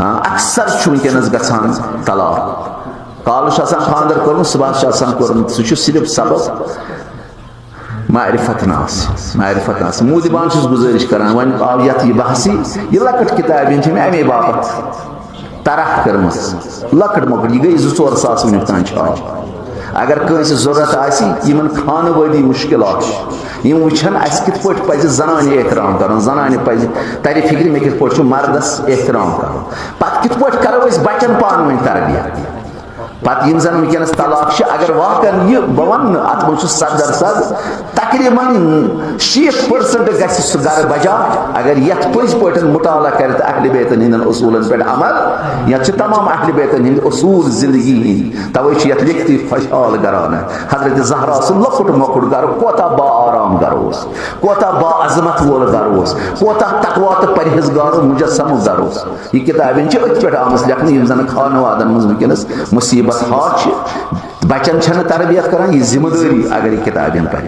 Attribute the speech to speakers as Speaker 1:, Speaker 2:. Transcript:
Speaker 1: अक्सर वनकस गसान तलाक काल खानदर कोर्मुत सुबह कोर्मुत सह सिर्फ सबब मारिफत नास मूदिबान गुजारिश करान वन आव यह बहसी यह लकट किताबें अमे बापत तरह कर्म लकट मकट यह गई 2-4 सास वुन तान अगर कंस जरूरत आन खानवादी मुश्किल वुचन कित पे जनान एहतराम कर जनान पे तर फिक्र मे कित पे मर्दस एहतराम कर पत कित पे करो बचन पान वन तरबियत पत यम जन वनकस तलाक अगर वाकन यह बह वन अत मज 100% तकरीबन 60% गि गर बजा अगर यथ पज पे मुताला कर अहल बैतन हंदन उसूलन पे अमल यह तमाम अहल बैतन हंद उसूल जिंदगी हंद तवे यथ व्यक्ति खुशहाल घराना हजरत जहरा लकुट मकुट गर कोता बा आराम गर कोता बा अजमत वोल गर कोता तकवा तो परहेजगार मुजस्सम गर यह किताबें अथ पे आम लिखने यम जन खानवादन मज वनकस मुसीबत हाथ बचन तरबियत करान यह जिम्मेदारी अगर यह किताबें पढ़